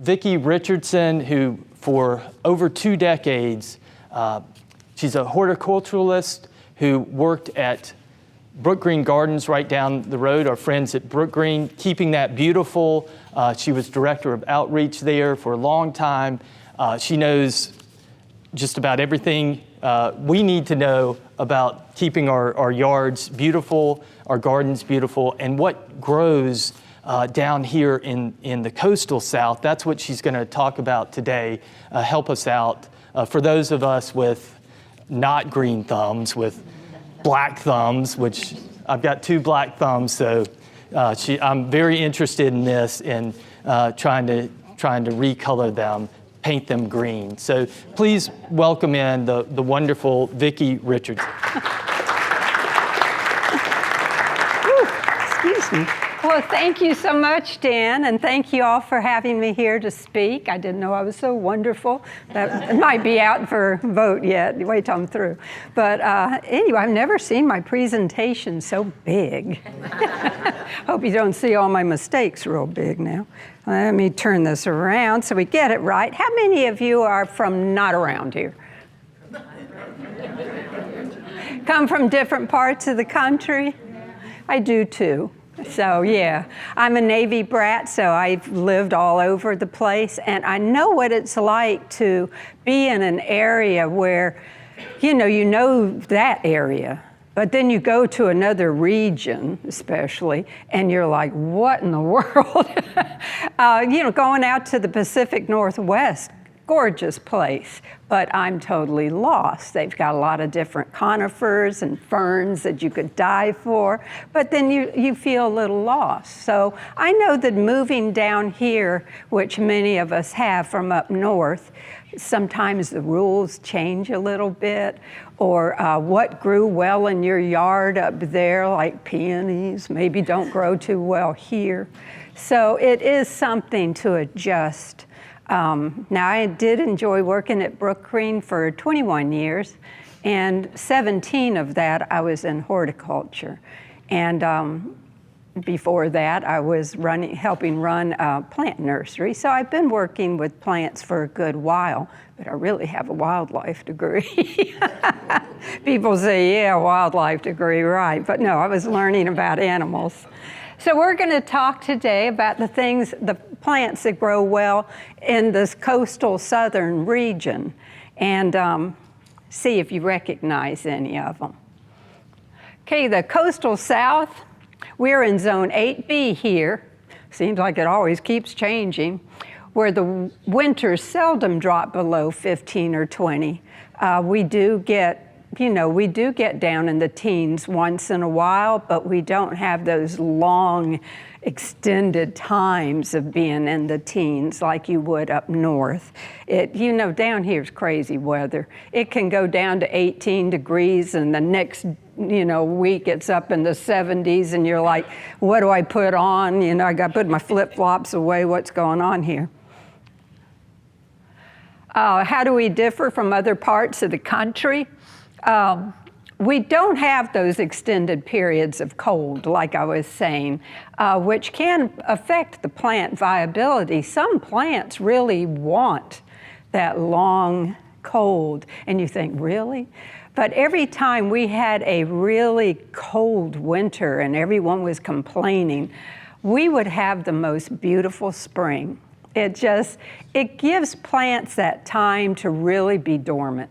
Viki Richardson, who for over 2 decades, she's a horticulturalist who worked at Brook Green Gardens right down the road, our friends at Brook Green, keeping that beautiful. She was director of outreach there for a long time. She knows just about everything we need to know about keeping our yards beautiful, our gardens beautiful, and what grows down here in the coastal South. That's what she's going to talk about today, help us out. For those of us with not green thumbs, with black thumbs, which I've got 2 black thumbs, so I'm very interested in this and trying to recolor them, paint them green. So please welcome in the wonderful Viki Richardson. Excuse me. Well, thank you so much, Dan, and thank you all for having me here to speak. I didn't know I was so wonderful. That might be out for vote yet. Wait till I'm through. But anyway, I've never seen my presentation so big. Hope you don't see all my mistakes real big now. Let me turn this around so we get it right. How many of you are from not around here? Come from different parts of the country? I do too. So yeah, I'm a Navy brat, so I've lived all over the place, and I know what it's like to be in an area where, you know that area, but then you go to another region, especially, and you're like, what in the world? Going out to the Pacific Northwest, gorgeous place, but I'm totally lost. They've got a lot of different conifers and ferns that you could dive for, but then you feel a little lost. So I know that moving down here, which many of us have from up north, sometimes the rules change a little bit, or what grew well in your yard up there, like peonies, maybe don't grow too well here. So it is something to adjust. Now, I did enjoy working at Brook Green for 21 years, and 17 of that I was in horticulture. And before that, I was helping run a plant nursery. So I've been working with plants for a good while, but I really have a wildlife degree. People say, yeah, wildlife degree, right. But no, I was learning about animals. So we're going to talk today about the plants that grow well in this coastal southern region, and see if you recognize any of them. Okay, the coastal South, we're in zone 8B here. Seems like it always keeps changing, where the winters seldom drop below 15 or 20. We do get down in the teens once in a while, but we don't have those long, extended times of being in the teens like you would up north. Down here's crazy weather. It can go down to 18 degrees and the next, week it's up in the 70s and you're like, what do I put on? I got to put my flip-flops away. What's going on here? How do we differ from other parts of the country? We don't have those extended periods of cold, like I was saying, which can affect the plant viability. Some plants really want that long cold, and you think, really? But every time we had a really cold winter and everyone was complaining, we would have the most beautiful spring. It gives plants that time to really be dormant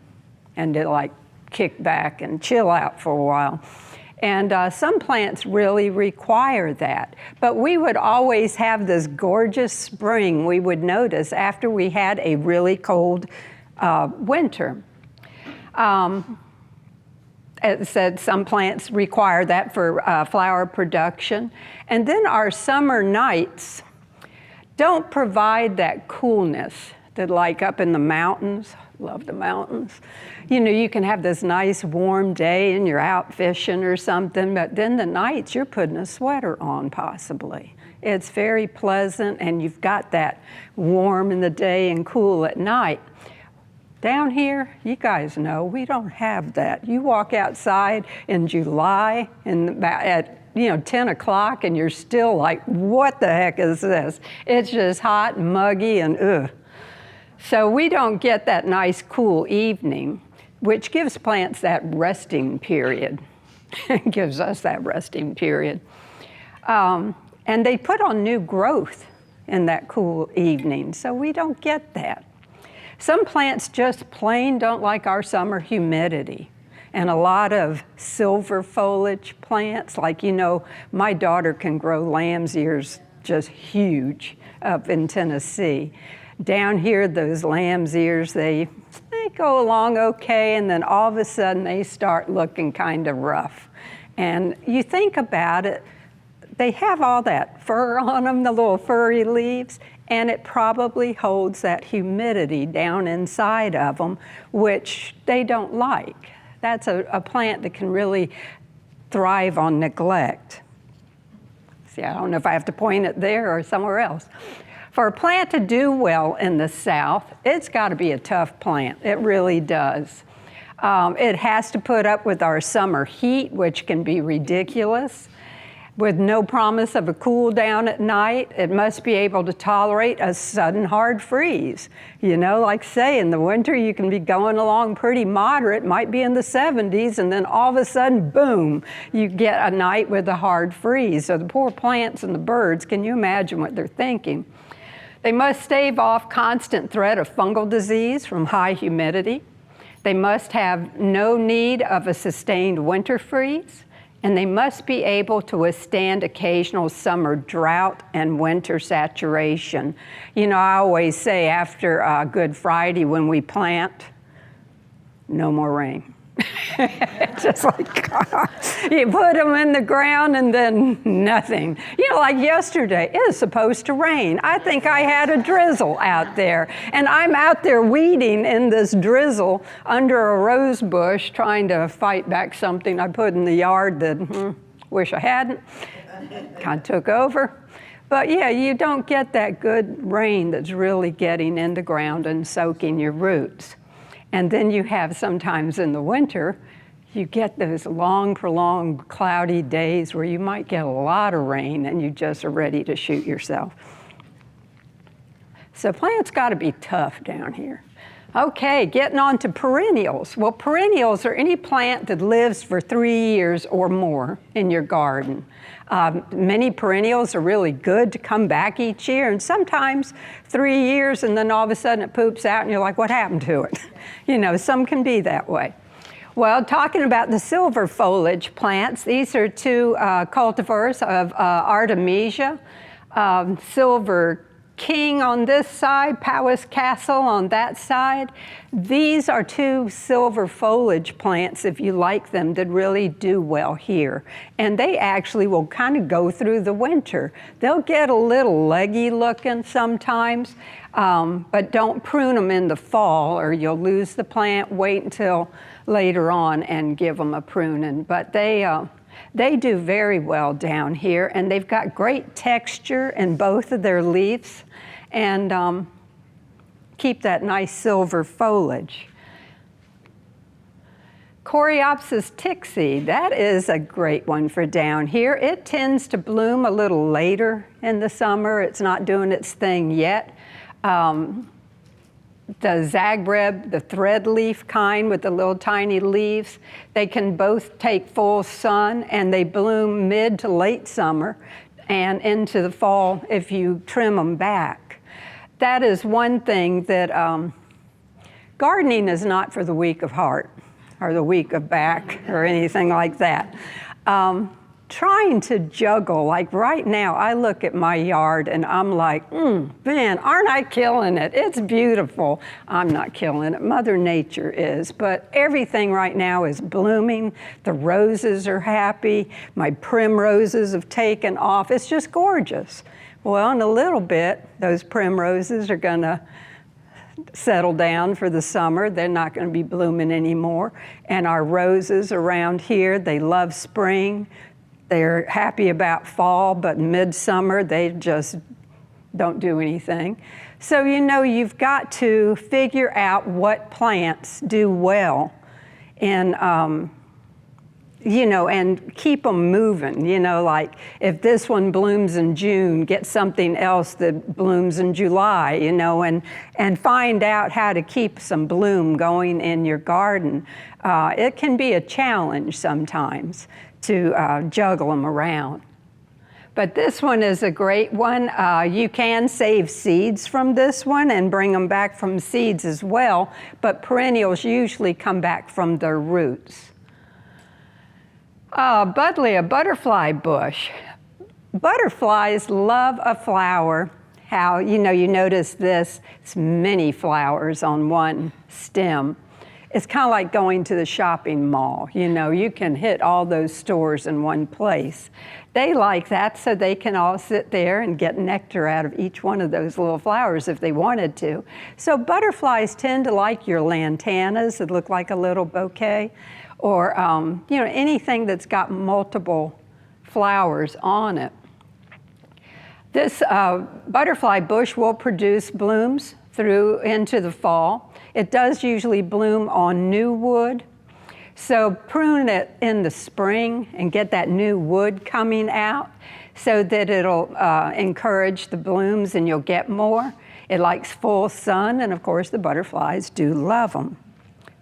and to kick back and chill out for a while. And some plants really require that. But we would always have this gorgeous spring we would notice after we had a really cold winter. As I said, some plants require that for flower production. And then our summer nights don't provide that coolness that up in the mountains. Love the mountains. You can have this nice warm day and you're out fishing or something, but then the nights you're putting a sweater on possibly. It's very pleasant and you've got that warm in the day and cool at night. Down here, you guys know, we don't have that. You walk outside in July and at 10 o'clock and you're still like, what the heck is this? It's just hot and muggy and ugh. So we don't get that nice cool evening, which gives plants that resting period. It gives us that resting period. And they put on new growth in that cool evening, so we don't get that. Some plants just plain don't like our summer humidity. And a lot of silver foliage plants, like, my daughter can grow lamb's ears just huge up in Tennessee. Down here, those lamb's ears, they go along okay, and then all of a sudden they start looking kind of rough. And you think about it, they have all that fur on them, the little furry leaves, and it probably holds that humidity down inside of them, which they don't like. That's a plant that can really thrive on neglect. See, I don't know if I have to point it there or somewhere else. For a plant to do well in the South, it's got to be a tough plant. It really does. It has to put up with our summer heat, which can be ridiculous. With no promise of a cool down at night, it must be able to tolerate a sudden hard freeze. Like say in the winter, you can be going along pretty moderate, might be in the 70s, and then all of a sudden, boom, you get a night with a hard freeze. So the poor plants and the birds, can you imagine what they're thinking? They must stave off constant threat of fungal disease from high humidity. They must have no need of a sustained winter freeze. And they must be able to withstand occasional summer drought and winter saturation. I always say after Good Friday when we plant, no more rain. Just like, you put them in the ground and then nothing. Like yesterday, it was supposed to rain. I think I had a drizzle out there. And I'm out there weeding in this drizzle under a rose bush trying to fight back something I put in the yard that, wish I hadn't. Kind of took over. But yeah, you don't get that good rain that's really getting in the ground and soaking your roots. And then you have sometimes in the winter, you get those long, prolonged, cloudy days where you might get a lot of rain and you just are ready to shoot yourself. So plants got to be tough down here. Okay, getting on to perennials. Well, perennials are any plant that lives for 3 years or more in your garden. Many perennials are really good to come back each year, and sometimes 3 years and then all of a sudden it poops out and you're like, what happened to it? Some can be that way. Well, talking about the silver foliage plants, these are two cultivars of Artemisia, silver king on this side, Powys Castle on that side. These are two silver foliage plants, if you like them, that really do well here. And they actually will kind of go through the winter. They'll get a little leggy looking sometimes, but don't prune them in the fall or you'll lose the plant. Wait until later on and give them a pruning. But they do very well down here, and they've got great texture in both of their leaves and keep that nice silver foliage. Coreopsis tixi, that is a great one for down here. It tends to bloom a little later in the summer. It's not doing its thing yet. The Zagreb, the thread leaf kind with the little tiny leaves, they can both take full sun and they bloom mid to late summer and into the fall if you trim them back. That is one thing that gardening is not for the weak of heart or the weak of back or anything like that. Trying to juggle, like right now, I look at my yard and I'm like, man, aren't I killing it? It's beautiful. I'm not killing it, Mother Nature is, but everything right now is blooming. The roses are happy. My primroses have taken off. It's just gorgeous. Well, in a little bit, those primroses are gonna settle down for the summer. They're not gonna be blooming anymore. And our roses around here, they love spring. They're happy about fall, but midsummer, they just don't do anything. So, you've got to figure out what plants do well in, and keep them moving, like if this one blooms in June, get something else that blooms in July, and find out how to keep some bloom going in your garden. It can be a challenge sometimes to juggle them around. But this one is a great one. You can save seeds from this one and bring them back from seeds as well, but perennials usually come back from their roots. Buddleia butterfly bush. Butterflies love a flower. How, you notice this, it's many flowers on one stem. It's kind of like going to the shopping mall. You can hit all those stores in one place. They like that so they can all sit there and get nectar out of each one of those little flowers if they wanted to. So butterflies tend to like your lantanas that look like a little bouquet, or anything that's got multiple flowers on it. This butterfly bush will produce blooms through into the fall. It does usually bloom on new wood. So prune it in the spring and get that new wood coming out so that it'll encourage the blooms and you'll get more. It likes full sun, and of course the butterflies do love them.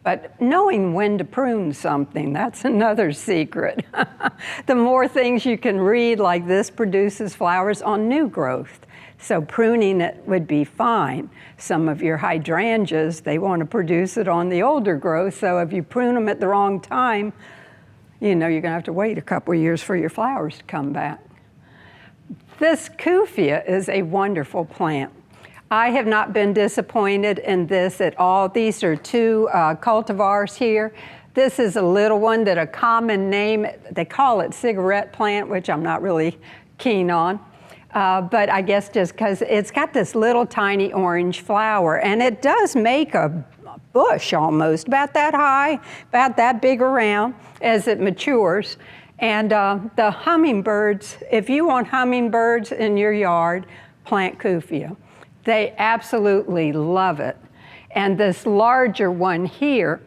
But knowing when to prune something, that's another secret. The more things you can read, like this produces flowers on new growth. So pruning it would be fine. Some of your hydrangeas, they want to produce it on the older growth, so if you prune them at the wrong time, you're going to have to wait a couple of years for your flowers to come back. This Kufia is a wonderful plant. I have not been disappointed in this at all. These are two cultivars here. This is a little one that a common name, they call it cigarette plant, which I'm not really keen on. But I guess just because it's got this little tiny orange flower, and it does make a bush almost, about that high, about that big around as it matures. And the hummingbirds, if you want hummingbirds in your yard, plant Kufia. They absolutely love it. And this larger one here,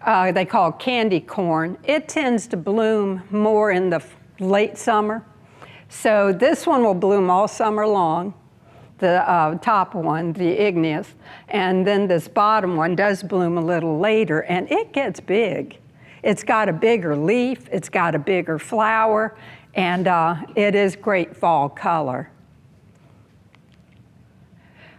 they call candy corn, it tends to bloom more in the late summer. So this one will bloom all summer long, the top one, the igneous, and then this bottom one does bloom a little later, and it gets big. It's got a bigger leaf, it's got a bigger flower, and it is great fall color.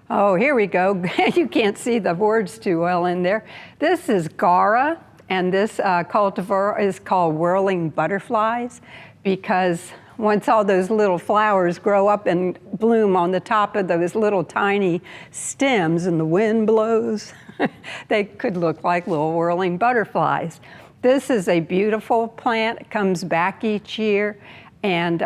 Oh, here we go. You can't see the words too well in there. This is Gara, and this cultivar is called whirling butterflies, because once all those little flowers grow up and bloom on the top of those little tiny stems and the wind blows, they could look like little whirling butterflies. This is a beautiful plant. It comes back each year, and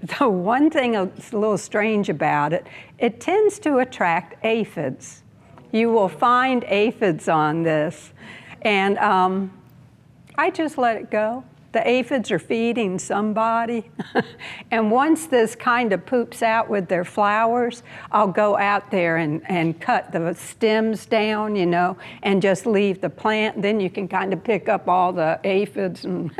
the one thing that's a little strange about it, it tends to attract aphids. You will find aphids on this, and I just let it go. The aphids are feeding somebody. And once this kind of poops out with their flowers, I'll go out there and cut the stems down, and just leave the plant. Then you can kind of pick up all the aphids and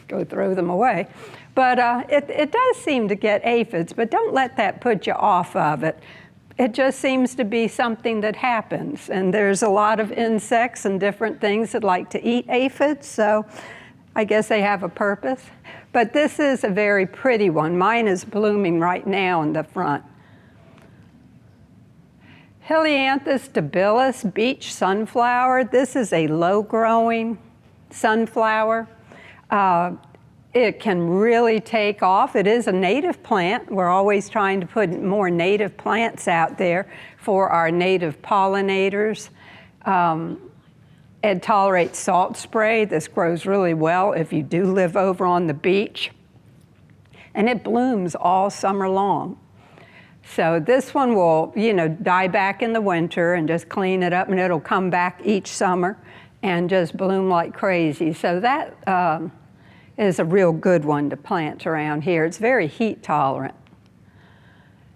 go throw them away. But it does seem to get aphids, but don't let that put you off of it. It just seems to be something that happens. And there's a lot of insects and different things that like to eat aphids, so I guess they have a purpose. But this is a very pretty one. Mine is blooming right now in the front. Helianthus debilis beach sunflower. This is a low-growing sunflower. It can really take off. It is a native plant. We're always trying to put more native plants out there for our native pollinators. It tolerates salt spray. This grows really well if you do live over on the beach. And it blooms all summer long. So this one will, die back in the winter and just clean it up, and it'll come back each summer and just bloom like crazy. So that is a real good one to plant around here. It's very heat tolerant.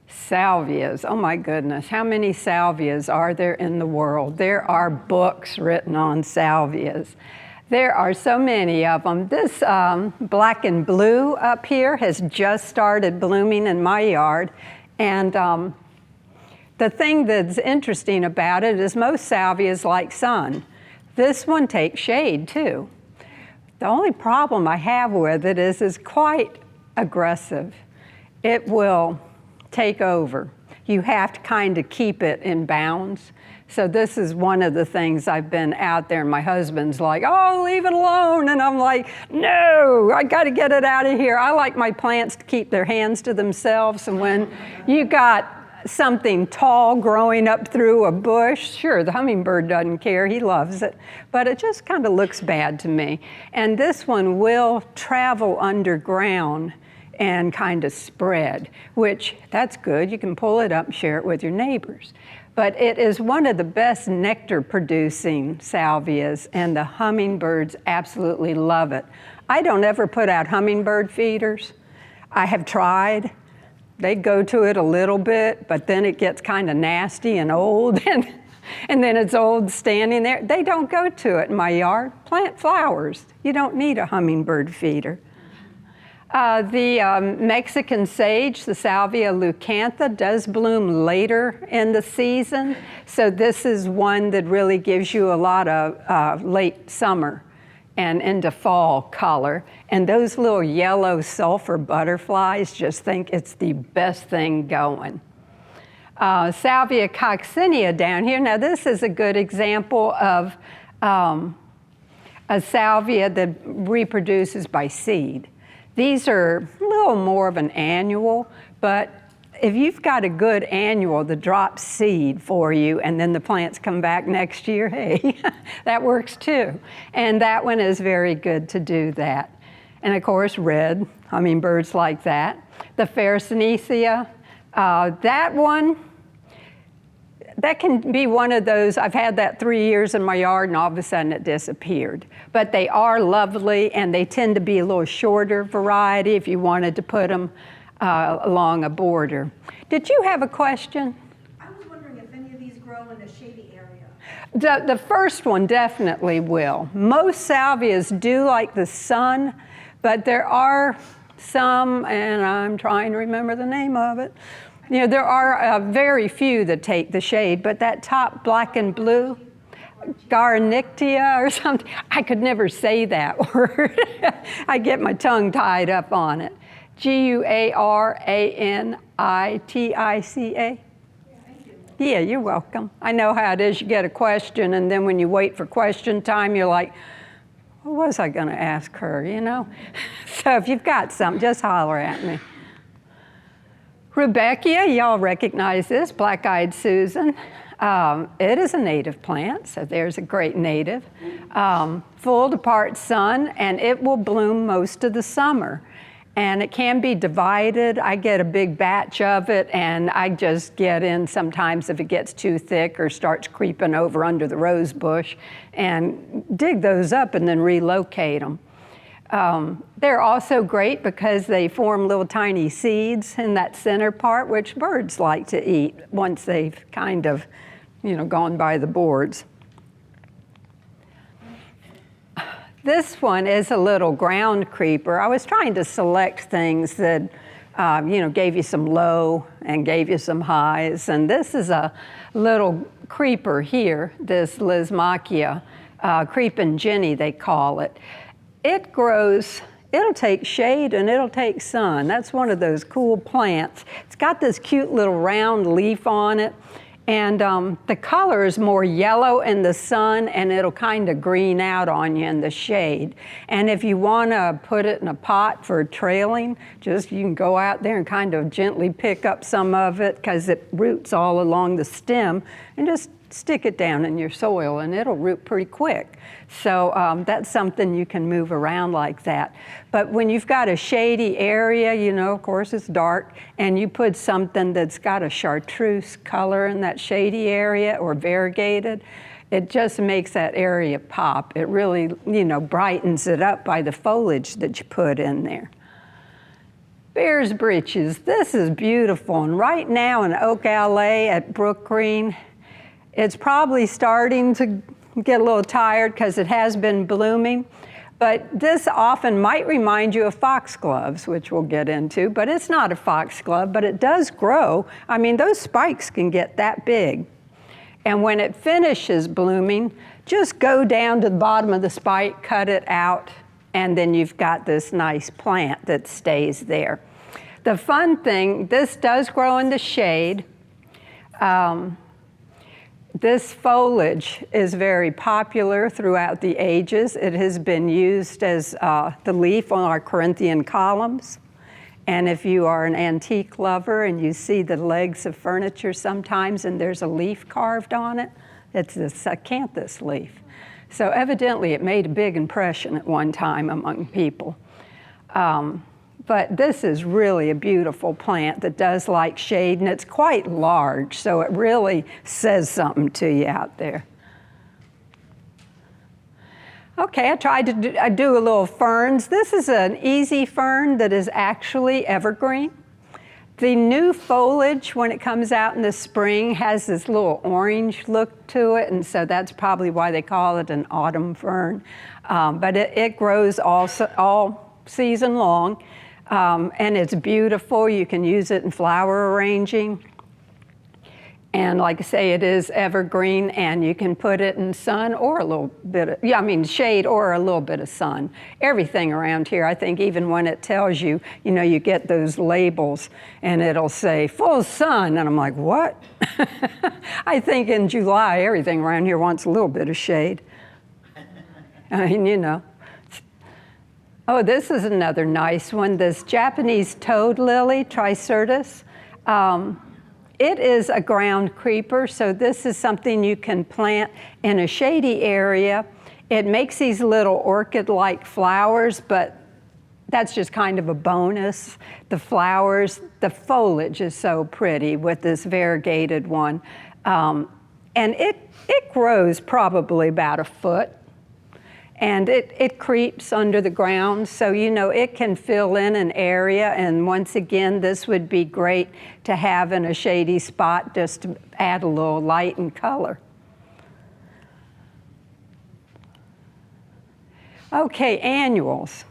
Salvias, oh my goodness, how many salvias are there in the world? There are books written on salvias. There are so many of them. This black and blue up here has just started blooming in my yard. And the thing that's interesting about it is most salvias like sun. This one takes shade too. The only problem I have with it is it's quite aggressive. It will take over. You have to kind of keep it in bounds. So this is one of the things I've been out there, and my husband's like, oh, leave it alone. And I'm like, no, I got to get it out of here. I like my plants to keep their hands to themselves. And when you got something tall growing up through a bush, sure, the hummingbird doesn't care, he loves it, but it just kind of looks bad to me. And this one will travel underground and kind of spread, which that's good. You can pull it up and share it with your neighbors. But it is one of the best nectar producing salvias, and the hummingbirds absolutely love it. I don't ever put out hummingbird feeders. I have tried. They go to it a little bit, but then it gets kind of nasty and old, and then it's old standing there. They don't go to it in my yard. Plant flowers. You don't need a hummingbird feeder. The Mexican sage, the Salvia leucantha, does bloom later in the season. So this is one that really gives you a lot of late summer and into fall color. And those little yellow sulfur butterflies just think it's the best thing going. Salvia coccinea down here. Now this is a good example of a salvia that reproduces by seed. These are a little more of an annual, but if you've got a good annual that drops seed for you and then the plants come back next year, hey, that works too. And that one is very good to do that. And of course, red, hummingbirds like that. The Faricinesia, that one, that can be one of those, I've had that 3 years in my yard and all of a sudden it disappeared. But they are lovely and they tend to be a little shorter variety if you wanted to put them along a border. Did you have a question? I was wondering if any of these grow in a shady area. The first one definitely will. Most salvias do like the sun, but there are some, and I'm trying to remember the name of it. You know, there are very few that take the shade, but that top black and blue, Garnictia or something, I could never say that word. I get my tongue tied up on it. Guaranitica. Yeah, you're welcome. I know how it is. You get a question, and then when you wait for question time, you're like, what was I going to ask her, you know? So if you've got something, just holler at me. Rudbeckia, y'all recognize this, black-eyed Susan. It is a native plant, so there's a great native. Full to part sun, and it will bloom most of the summer. And it can be divided. I get a big batch of it, and I just get in sometimes if it gets too thick or starts creeping over under the rose bush, and dig those up and then relocate them. They're also great because they form little tiny seeds in that center part, which birds like to eat once they've kind of, you know, gone by the boards. This one is a little ground creeper. I was trying to select things that, you know, gave you some low and gave you some highs. And this is a little creeper here, this Lismachia, creeping Jenny, they call it. It grows, it'll take shade and it'll take sun. That's one of those cool plants. It's got this cute little round leaf on it. And the color is more yellow in the sun, and it'll kind of green out on you in the shade. And if you want to put it in a pot for trailing, just you can go out there and kind of gently pick up some of it because it roots all along the stem, and just stick it down in your soil and it'll root pretty quick. So that's something you can move around like that. But when you've got a shady area, you know, of course it's dark, and you put something that's got a chartreuse color in that shady area or variegated, it just makes that area pop. It really, you know, brightens it up by the foliage that you put in there. Bear's Breeches, this is beautiful. And right now in Oak Alley at Brook Green, it's probably starting to get a little tired because it has been blooming. But this often might remind you of foxgloves, which we'll get into, but it's not a foxglove, but it does grow. I mean, those spikes can get that big. And when it finishes blooming, just go down to the bottom of the spike, cut it out, and then you've got this nice plant that stays there. The fun thing, this does grow in the shade. This foliage is very popular throughout the ages. It has been used as the leaf on our Corinthian columns. And if you are an antique lover and you see the legs of furniture sometimes and there's a leaf carved on it, it's this acanthus leaf. So evidently it made a big impression at one time among people. But this is really a beautiful plant that does like shade, and it's quite large, so it really says something to you out there. Okay, I tried to do a little ferns. This is an easy fern that is actually evergreen. The new foliage, when it comes out in the spring, has this little orange look to it, and so that's probably why they call it an autumn fern. But it grows all season long. And it's beautiful. You can use it in flower arranging. And like I say, it is evergreen, and you can put it in sun or a little bit of, shade or a little bit of sun. Everything around here, I think, even when it tells you, you get those labels and it'll say full sun, and I'm like, what? I think in July, everything around here wants a little bit of shade. I mean, Oh, this is another nice one, this Japanese toad lily, Tricertus. It is a ground creeper, so this is something you can plant in a shady area. It makes these little orchid-like flowers, but that's just kind of a bonus. The flowers, the foliage is so pretty with this variegated one. And it grows probably about a foot. And it creeps under the ground, so it can fill in an area, and once again, this would be great to have in a shady spot just to add a little light and color. Okay, annuals.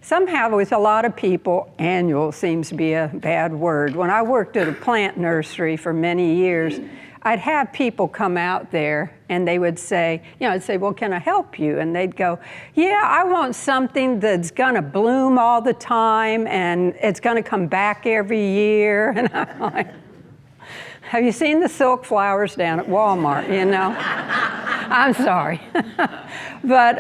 Somehow with a lot of people, annual seems to be a bad word. When I worked at a plant nursery for many years, I'd have people come out there and they would say, I'd say, well, can I help you? And they'd go, yeah, I want something that's gonna bloom all the time and it's gonna come back every year. And I'm like, have you seen the silk flowers down at Walmart, I'm sorry. But,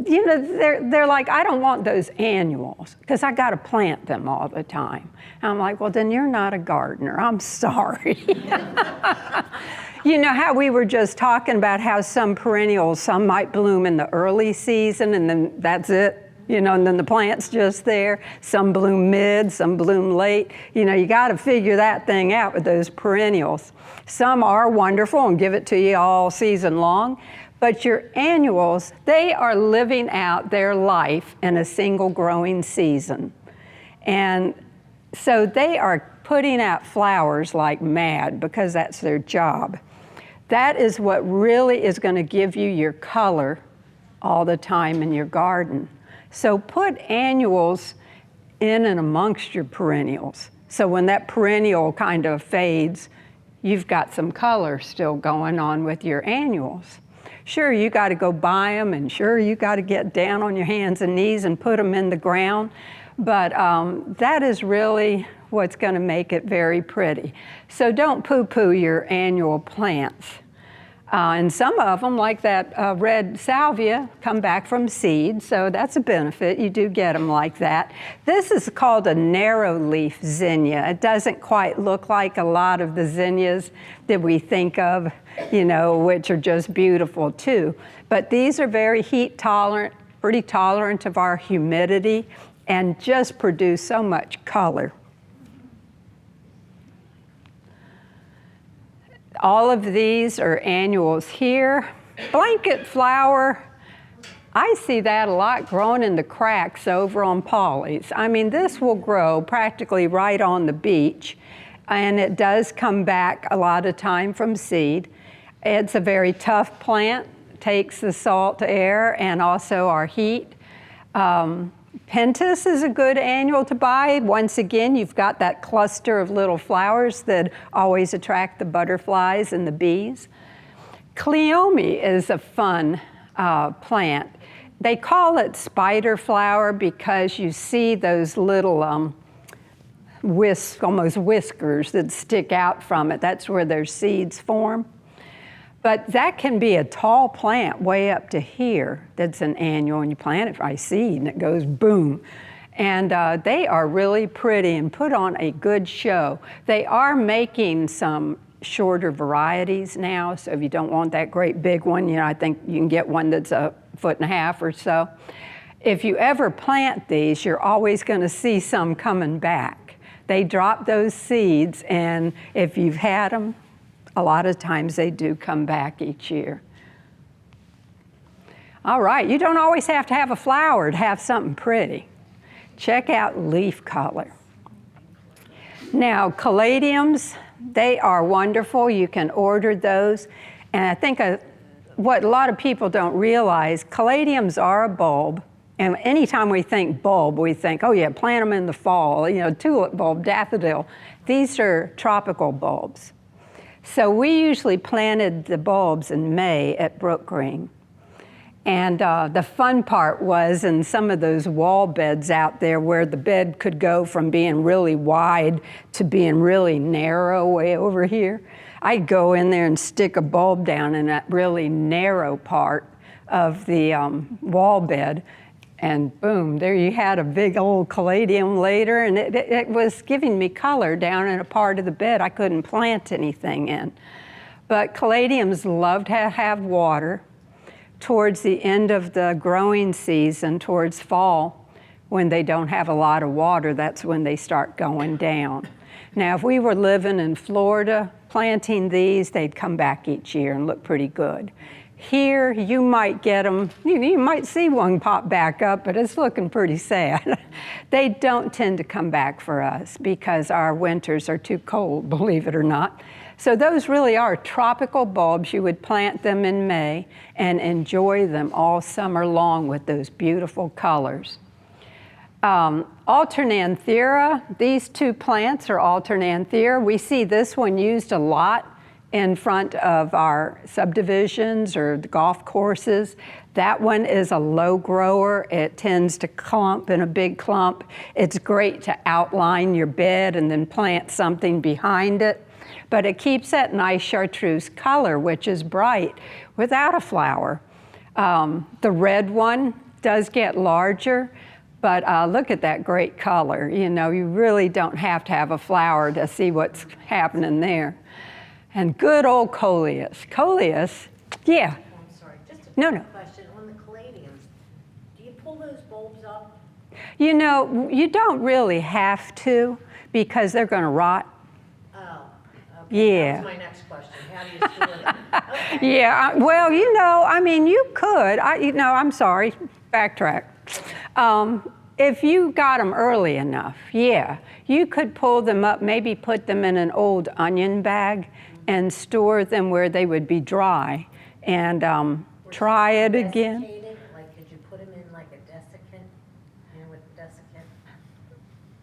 they're like, I don't want those annuals because I got to plant them all the time. And I'm like, well, then you're not a gardener. I'm sorry. You know how we were just talking about how some perennials, some might bloom in the early season and then that's it, and then the plant's just there. Some bloom mid, some bloom late. You got to figure that thing out with those perennials. Some are wonderful and give it to you all season long. But your annuals, they are living out their life in a single growing season. And so they are putting out flowers like mad because that's their job. That is what really is going to give you your color all the time in your garden. So put annuals in and amongst your perennials. So when that perennial kind of fades, you've got some color still going on with your annuals. Sure, you got to go buy them, and sure, you got to get down on your hands and knees and put them in the ground, but that is really what's going to make it very pretty. So don't poo-poo your annual plants. And some of them, like that red salvia, come back from seed, so that's a benefit. You do get them like that. This is called a narrow leaf zinnia. It doesn't quite look like a lot of the zinnias that we think of, which are just beautiful too. But these are very heat tolerant, pretty tolerant of our humidity, and just produce so much color. All of these are annuals here. Blanket flower, I see that a lot growing in the cracks over on Polly's. I mean, this will grow practically right on the beach, and it does come back a lot of time from seed. It's a very tough plant, takes the salt air and also our heat. Pentas is a good annual to buy. Once again, you've got that cluster of little flowers that always attract the butterflies and the bees. Cleome is a fun plant. They call it spider flower because you see those little almost whiskers that stick out from it. That's where their seeds form. But that can be a tall plant way up to here that's an annual, and you plant it by seed and it goes boom. And they are really pretty and put on a good show. They are making some shorter varieties now, so if you don't want that great big one, I think you can get one that's 1.5 feet or so. If you ever plant these, you're always going to see some coming back. They drop those seeds, and if you've had them, a lot of times they do come back each year. All right, you don't always have to have a flower to have something pretty. Check out leaf color. Now, caladiums, they are wonderful. You can order those. And I think what a lot of people don't realize, caladiums are a bulb. And anytime we think bulb, we think, oh yeah, plant them in the fall, tulip bulb, daffodil. These are tropical bulbs. So we usually planted the bulbs in May at Brook Green. And the fun part was in some of those wall beds out there where the bed could go from being really wide to being really narrow way over here, I'd go in there and stick a bulb down in that really narrow part of the wall bed, and boom, there you had a big old caladium later, and it was giving me color down in a part of the bed I couldn't plant anything in. But caladiums love to have water. Towards the end of the growing season, towards fall, when they don't have a lot of water, that's when they start going down. Now, if we were living in Florida, planting these, they'd come back each year and look pretty good. Here, you might get them, you might see one pop back up, but it's looking pretty sad. They don't tend to come back for us because our winters are too cold, believe it or not. So those really are tropical bulbs. You would plant them in May and enjoy them all summer long with those beautiful colors. Alternanthera, these two plants are alternanthera. We see this one used a lot in front of our subdivisions or the golf courses. That one is a low grower. It tends to clump in a big clump. It's great to outline your bed and then plant something behind it. But it keeps that nice chartreuse color, which is bright, without a flower. The red one does get larger, but look at that great color. You really don't have to have a flower to see what's happening there. And good old coleus. Coleus, yeah. I'm sorry, just a No. question on the caladiums. Do you pull those bulbs up? You don't really have to because they're going to rot. Oh, okay. Yeah. That was my next question. How do you store them? Okay. Yeah, well, you could. I'm sorry, backtrack. If you got them early enough, yeah, you could pull them up, maybe put them in an old onion bag and store them where they would be dry and try it again. Desiccated? Like, could you put them in like a desiccant? With desiccant?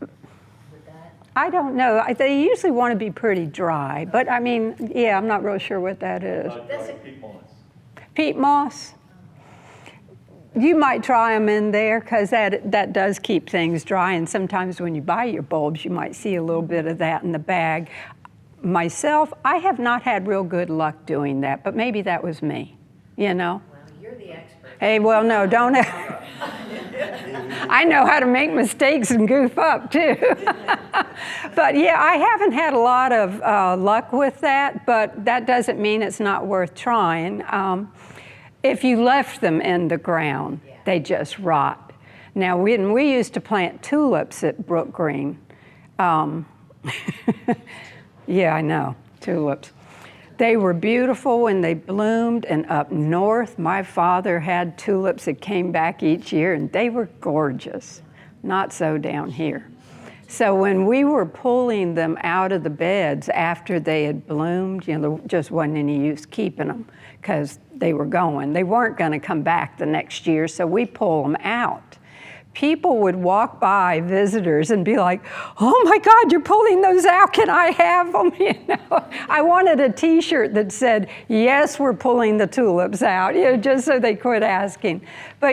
Would that? I don't know. They usually want to be pretty dry, but yeah, I'm not real sure what that is. Peat moss. Peat moss? You might try them in there because that does keep things dry, and sometimes when you buy your bulbs, you might see a little bit of that in the bag. Myself, I have not had real good luck doing that, but maybe that was me, Well, you're the expert. Hey, well, no, don't. I know how to make mistakes and goof up, too. But yeah, I haven't had a lot of luck with that, but that doesn't mean it's not worth trying. If you left them in the ground, they just rot. Now, when we used to plant tulips at Brook Green, yeah, I know, tulips. They were beautiful when they bloomed, and up north, my father had tulips that came back each year, and they were gorgeous. Not so down here. So when we were pulling them out of the beds after they had bloomed, there just wasn't any use keeping them because they were going. They weren't going to come back the next year, so we pull them out. People would walk by, visitors, and be like, "Oh my God, you're pulling those out, can I have them?" I wanted a t-shirt that said, "Yes, we're pulling the tulips out," just so they quit asking. But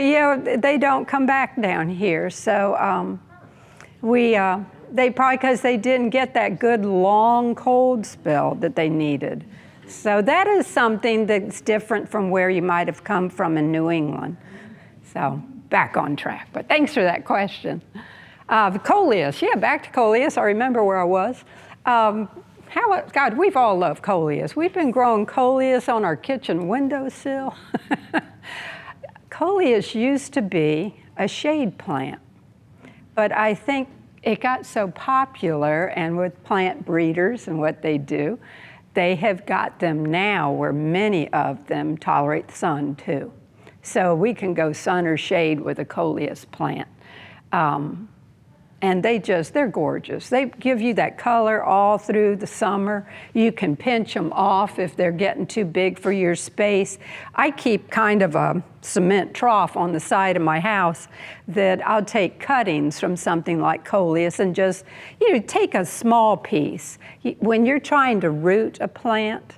they don't come back down here. So they probably, because they didn't get that good long cold spell that they needed. So that is something that's different from where you might have come from in New England. So back on track, but thanks for that question. The coleus, back to coleus. I remember where I was. God, we've all loved coleus. We've been growing coleus on our kitchen windowsill. Coleus used to be a shade plant, but I think it got so popular, and with plant breeders and what they do, they have got them now where many of them tolerate the sun too. So we can go sun or shade with a coleus plant. And they're gorgeous. They give you that color all through the summer. You can pinch them off if they're getting too big for your space. I keep kind of a cement trough on the side of my house that I'll take cuttings from something like coleus and just, take a small piece. When you're trying to root a plant,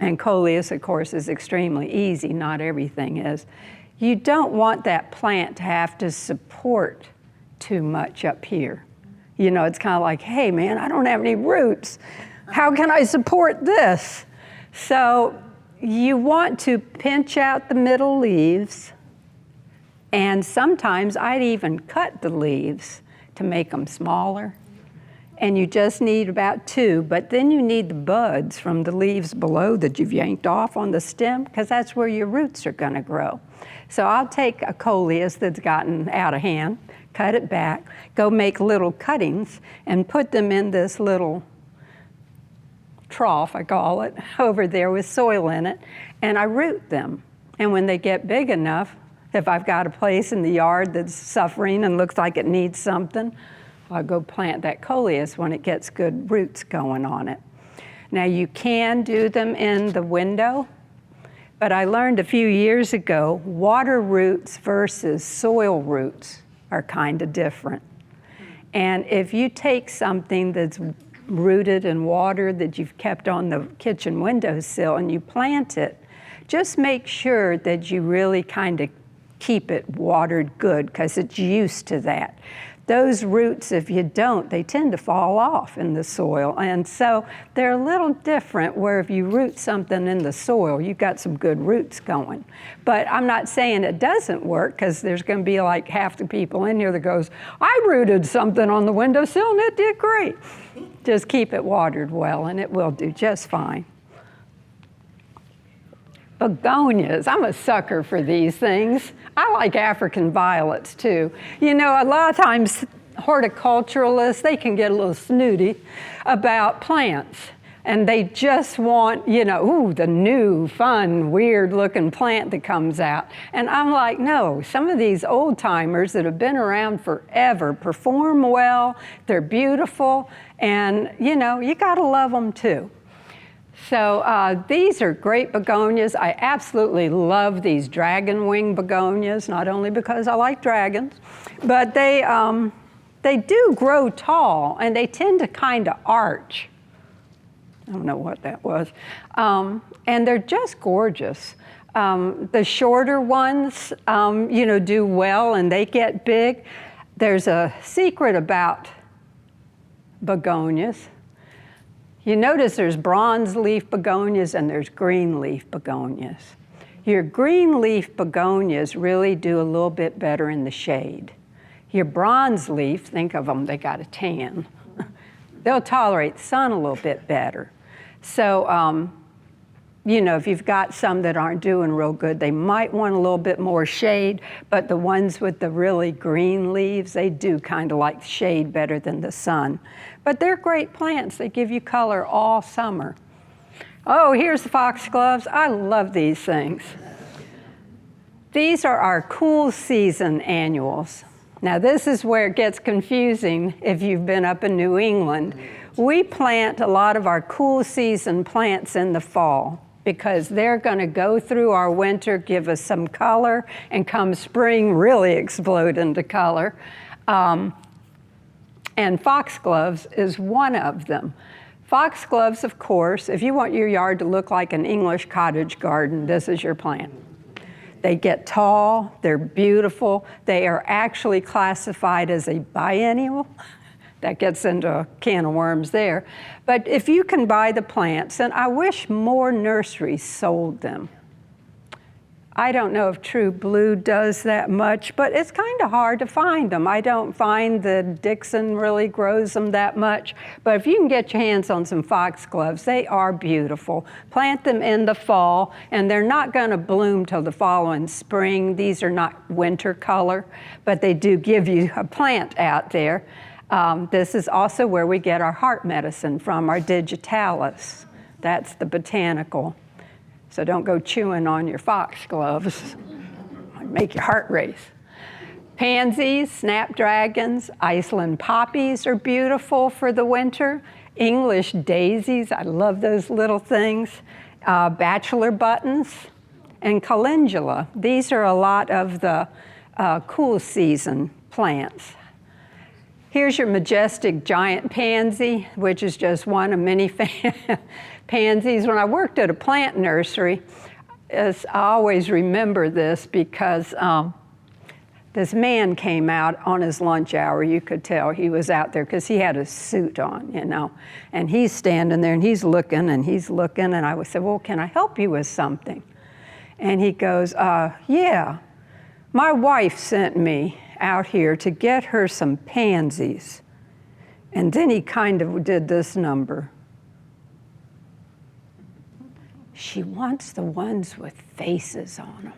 and coleus, of course, is extremely easy, not everything is, you don't want that plant to have to support too much up here. It's kind of like, hey man, I don't have any roots. How can I support this? So you want to pinch out the middle leaves, and sometimes I'd even cut the leaves to make them smaller. And you just need about 2, but then you need the buds from the leaves below that you've yanked off on the stem, because that's where your roots are going to grow. So I'll take a coleus that's gotten out of hand, cut it back, go make little cuttings, and put them in this little trough, I call it, over there with soil in it, and I root them. And when they get big enough, if I've got a place in the yard that's suffering and looks like it needs something, I'll go plant that coleus when it gets good roots going on it. Now you can do them in the window, but I learned a few years ago, water roots versus soil roots are kind of different. And if you take something that's rooted in water that you've kept on the kitchen windowsill and you plant it, just make sure that you really kind of keep it watered good, because it's used to that. Those roots, if you don't, they tend to fall off in the soil. And so they're a little different, where if you root something in the soil, you've got some good roots going. But I'm not saying it doesn't work, because there's going to be like half the people in here that goes, "I rooted something on the windowsill and it did great." Just keep it watered well and it will do just fine. Begonias, I'm a sucker for these things. I like African violets too. A lot of times horticulturalists, they can get a little snooty about plants, and they just want, the new, fun, weird looking plant that comes out. And I'm like, no, some of these old timers that have been around forever perform well, they're beautiful, and you gotta love them too. So these are great begonias. I absolutely love these dragon wing begonias, not only because I like dragons, but they do grow tall, and they tend to kind of arch. I don't know what that was. And they're just gorgeous. The shorter ones, do well, and they get big. There's a secret about begonias. You notice there's bronze leaf begonias and there's green leaf begonias. Your green leaf begonias really do a little bit better in the shade. Your bronze leaf, think of them, they got a tan. They'll tolerate the sun a little bit better. So, if you've got some that aren't doing real good, they might want a little bit more shade, but the ones with the really green leaves, they do kind of like shade better than the sun. But they're great plants. They give you color all summer. Oh, here's the foxgloves. I love these things. These are our cool season annuals. Now this is where it gets confusing if you've been up in New England. We plant a lot of our cool season plants in the fall because they're going to go through our winter, give us some color, and come spring really explode into color. And foxgloves is one of them. Foxgloves, of course, if you want your yard to look like an English cottage garden, this is your plant. They get tall, they're beautiful. They are actually classified as a biennial. That gets into a can of worms there. But if you can buy the plants, and I wish more nurseries sold them. I don't know if True Blue does that much, but it's kind of hard to find them. I don't find that Dixon really grows them that much. But if you can get your hands on some foxgloves, they are beautiful. Plant them in the fall, and they're not going to bloom till the following spring. These are not winter color, but they do give you a plant out there. This is also where we get our heart medicine from, our digitalis. That's the botanical. So don't go chewing on your foxgloves. Make your heart race. Pansies, snapdragons, Iceland poppies are beautiful for the winter. English daisies, I love those little things. Bachelor buttons and calendula. These are a lot of the cool season plants. Here's your majestic giant pansy, which is just one of many pansies. When I worked at a plant nursery, I always remember this because this man came out on his lunch hour. You could tell he was out there because he had a suit on, you know. And he's standing there and he's looking and he's looking. And I would say, well, can I help you with something? And he goes, yeah, my wife sent me out here to get her some pansies. And then he kind of did this number. She wants the ones with faces on them.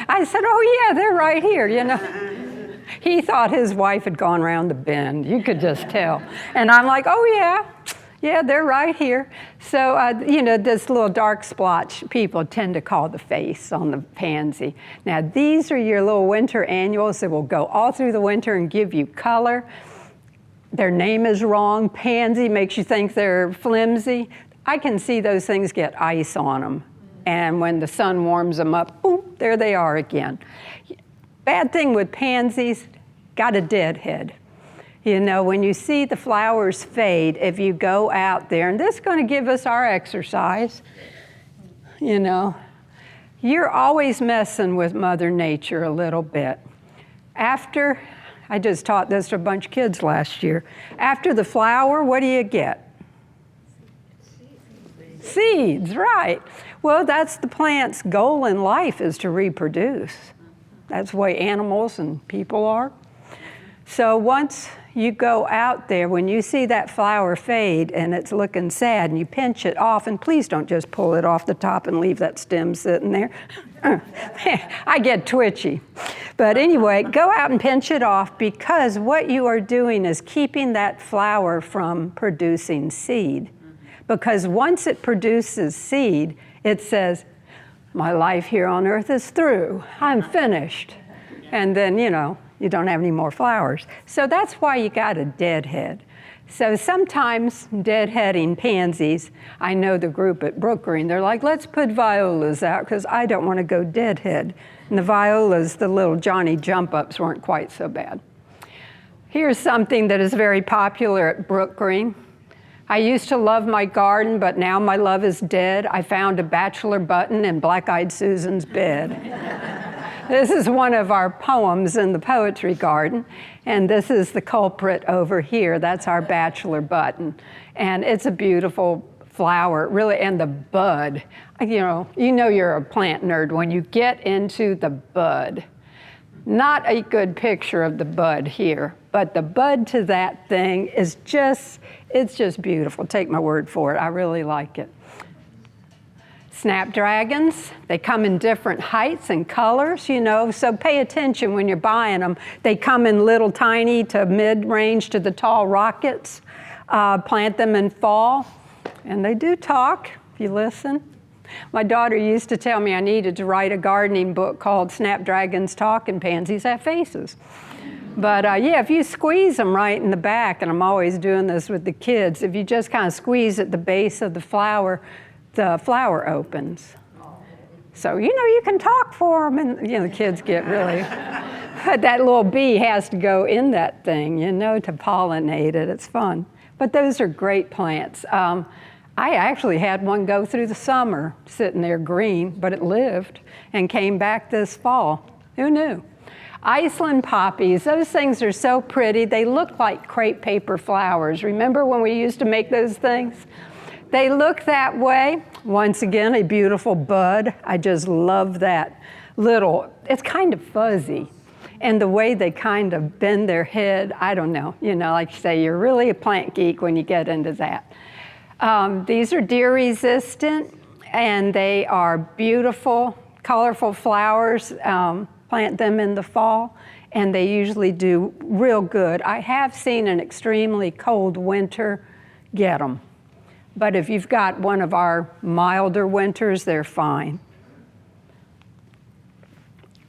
I said, oh yeah, they're right here, you know. He thought his wife had gone around the bend. You could just tell. And I'm like, oh yeah, they're right here. So, you know, this little dark splotch people tend to call the face on the pansy. Now, these are your little winter annuals that will go all through the winter and give you color. Their name is wrong. Pansy makes you think they're flimsy. I can see those things get ice on them. And when the sun warms them up, boom, there they are again. Bad thing with pansies, got a deadhead. You know, when you see the flowers fade, if you go out there, and this is going to give us our exercise, you know, you're always messing with Mother Nature a little bit. After, I just taught this to a bunch of kids last year, after the flower, what do you get? Seeds, right. Well, that's the plant's goal in life, is to reproduce. That's the way animals and people are. So once you go out there, when you see that flower fade and it's looking sad and you pinch it off, and please don't just pull it off the top and leave that stem sitting there. I get twitchy. But anyway, go out and pinch it off, because what you are doing is keeping that flower from producing seed. Because once it produces seed, it says, my life here on earth is through. I'm finished. And then, you know, you don't have any more flowers. So that's why you got a deadhead. So sometimes deadheading pansies, I know the group at Brook Green, they're like, let's put violas out because I don't want to go deadhead. And the violas, the little Johnny jump-ups weren't quite so bad. Here's something that is very popular at Brook Green. I used to love my garden, but now my love is dead. I found a bachelor button in Black-Eyed Susan's bed. This is one of our poems in the poetry garden, and this is the culprit over here. That's our bachelor button, and it's a beautiful flower, really, and the bud. You know you're a plant nerd when you get into the bud. Not a good picture of the bud here, but the bud to that thing is it's just beautiful. Take my word for it. I really like it. Snapdragons, they come in different heights and colors, you know, so pay attention when you're buying them. They come in little tiny to mid-range to the tall rockets. Plant them in fall, and they do talk if you listen. My daughter used to tell me I needed to write a gardening book called Snapdragons Talk and Pansies Have Faces. But yeah, if you squeeze them right in the back, and I'm always doing this with the kids, if you just kind of squeeze at the base of the flower opens. So, you can talk for them, and the kids get really, but that little bee has to go in that thing, to pollinate it. It's fun. But those are great plants. I actually had one go through the summer, sitting there green, but it lived and came back this fall. Who knew? Iceland poppies, those things are so pretty. They look like crepe paper flowers. Remember when we used to make those things? They look that way. Once again, a beautiful bud. I just love that little, it's kind of fuzzy. And the way they kind of bend their head, I don't know. Like you say, you're really a plant geek when you get into that. These are deer resistant, and they are beautiful, colorful flowers. Plant them in the fall, and they usually do real good. I have seen an extremely cold winter get them. But if you've got one of our milder winters, they're fine.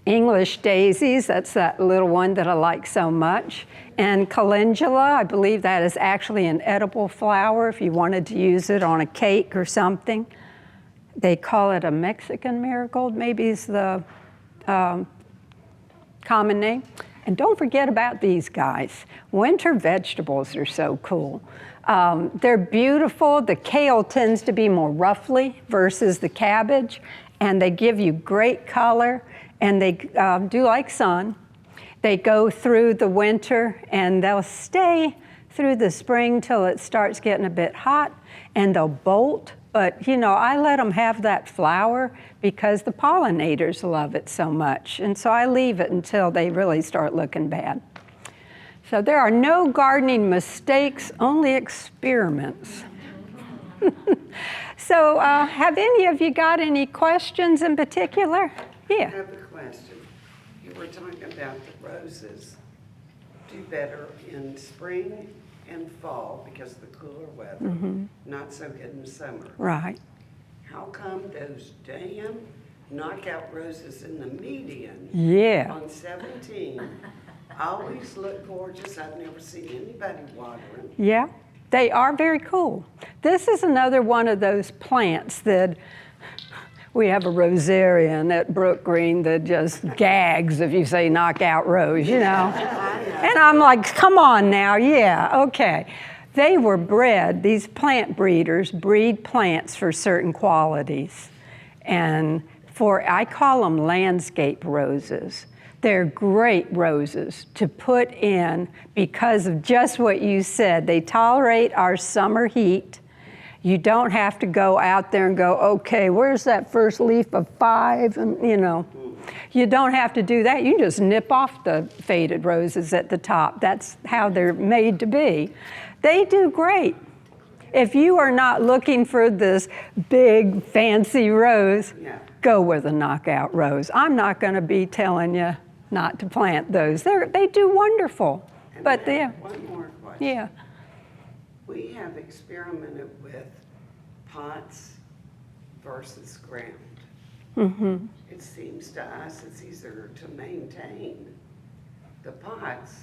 English daisies, that's that little one that I like so much. And calendula, I believe that is actually an edible flower if you wanted to use it on a cake or something. They call it a Mexican marigold, maybe is the common name. And don't forget about these guys. Winter vegetables are so cool. They're beautiful. The kale tends to be more roughly versus the cabbage, and they give you great color, and they do like sun. They go through the winter, and they'll stay through the spring till it starts getting a bit hot, and they'll bolt. But, I let them have that flower because the pollinators love it so much. And so I leave it until they really start looking bad. So there are no gardening mistakes, only experiments. So have any of you got any questions in particular? Yeah. I have a question. You were talking about the roses do better in spring and fall because of the cooler weather, not so good in summer. Right. How come those damn knockout roses in the median on 17 always look gorgeous? I've never seen anybody watering. Yeah, they are very cool. This is another one of those plants that we have a rosarian at Brook Green that just gags if you say knockout rose, And I'm like, come on now, yeah, okay. They were bred, these plant breeders breed plants for certain qualities. And I call them landscape roses. They're great roses to put in because of just what you said. They tolerate our summer heat. You don't have to go out there and go, okay, where's that first leaf of 5? And you don't have to do that. You just nip off the faded roses at the top. That's how they're made to be. They do great. If you are not looking for this big fancy rose, go with a knockout rose. I'm not going to be telling you not to plant those. They do wonderful. And But I have one more question. Yeah. We have experimented with pots versus ground. It seems to us it's easier to maintain the pots,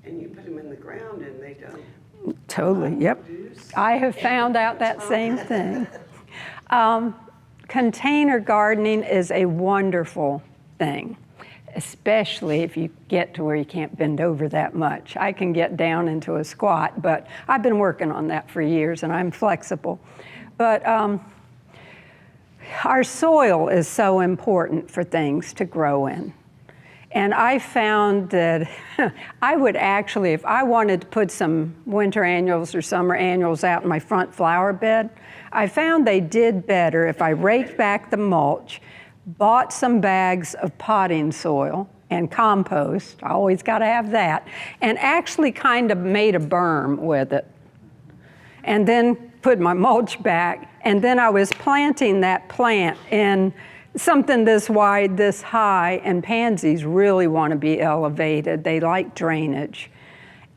and you put them in the ground and they don't. Totally, yep. Produce. I have found out that same thing. Container gardening is a wonderful thing, especially if you get to where you can't bend over that much. I can get down into a squat, but I've been working on that for years and I'm flexible. But our soil is so important for things to grow in. And I found that I would actually, if I wanted to put some winter annuals or summer annuals out in my front flower bed, I found they did better if I raked back the mulch, bought some bags of potting soil and compost, I always got to have that, and actually kind of made a berm with it. And then put my mulch back, and then I was planting that plant in something this wide, this high, and pansies really want to be elevated. They like drainage.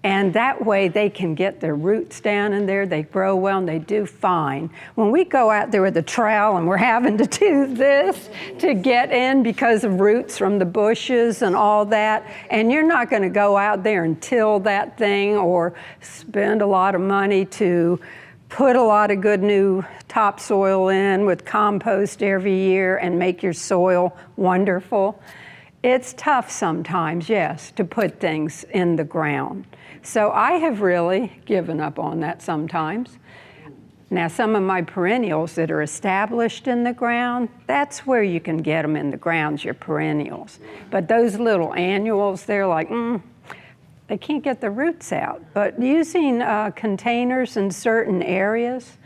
And that way they can get their roots down in there, they grow well, and they do fine. When we go out there with a trowel and we're having to do this to get in because of roots from the bushes and all that, and you're not going to go out there and till that thing or spend a lot of money to put a lot of good new topsoil in with compost every year and make your soil wonderful. It's tough sometimes, yes, to put things in the ground. So I have really given up on that sometimes. Now, some of my perennials that are established in the ground, that's where you can get them in the ground, your perennials. But those little annuals, they're like, they can't get the roots out. But using containers in certain areas,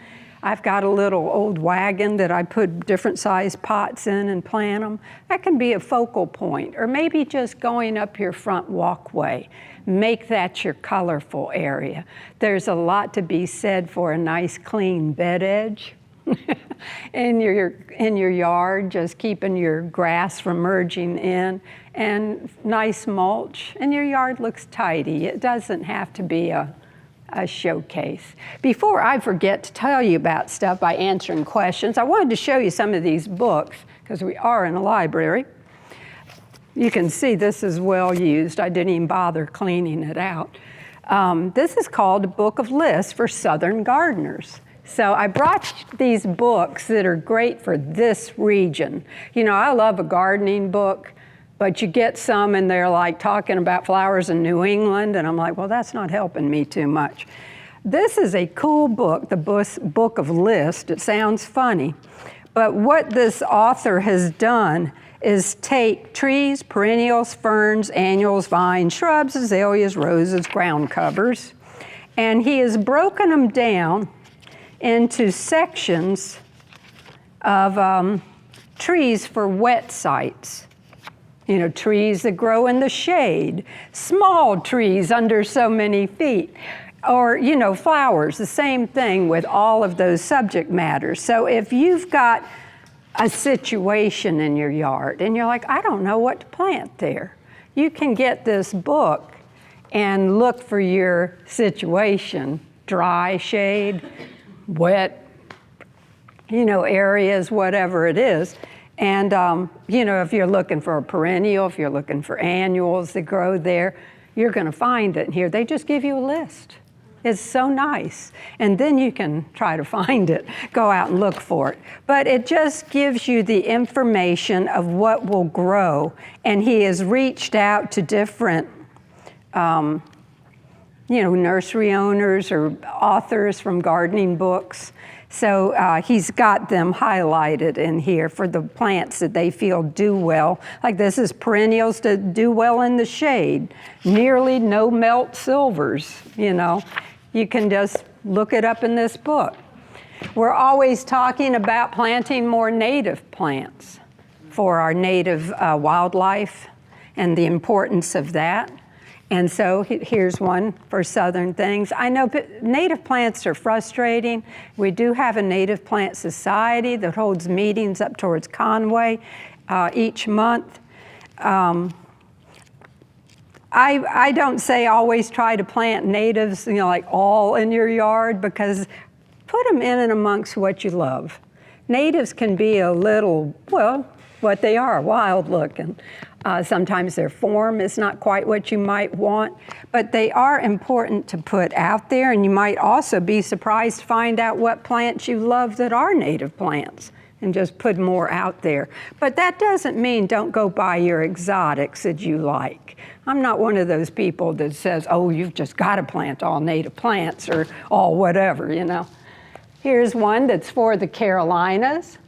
I've got a little old wagon that I put different size pots in and plant them. That can be a focal point, or maybe just going up your front walkway. Make that your colorful area. There's a lot to be said for a nice clean bed edge in your yard, just keeping your grass from merging in, and nice mulch, and your yard looks tidy. It doesn't have to be a showcase. Before I forget to tell you about stuff by answering questions, I wanted to show you some of these books, because we are in a library. You can see this is well used. I didn't even bother cleaning it out. This is called a book of lists for Southern gardeners. So I brought these books that are great for this region. You know, I love a gardening book, but you get some and they're like talking about flowers in New England, and I'm like, well, that's not helping me too much. This is a cool book, the book of lists. It sounds funny, but what this author has done is take trees, perennials, ferns, annuals, vines, shrubs, azaleas, roses, ground covers, and he has broken them down into sections of trees for wet sites. You know, trees that grow in the shade, small trees under so many feet, or, you know, flowers, the same thing with all of those subject matters. So if you've got a situation in your yard and you're like, I don't know what to plant there, you can get this book and look for your situation, dry, shade, wet, you know, areas, whatever it is. And, you know, if you're looking for a perennial, if you're looking for annuals that grow there, you're going to find it in here. They just give you a list. It's so nice. And then you can try to find it, go out and look for it. But it just gives you the information of what will grow. And he has reached out to different, you know, nursery owners or authors from gardening books. So he's got them highlighted in here for the plants that they feel do well. Like this is perennials that do well in the shade. Nearly no melt silvers, you know. You can just look it up in this book. We're always talking about planting more native plants for our native wildlife and the importance of that. And so here's one for Southern things. I know native plants are frustrating. We do have a native plant society that holds meetings up towards Conway each month. I don't say always try to plant natives, you know, like all in your yard, because put them in and amongst what you love. Natives can be a little, well, what they are, wild looking. Sometimes their form is not quite what you might want, but they are important to put out there, and you might also be surprised to find out what plants you love that are native plants, and just put more out there. But that doesn't mean don't go buy your exotics that you like. I'm not one of those people that says, oh, you've just got to plant all native plants or all whatever, you know. Here's one that's for the Carolinas,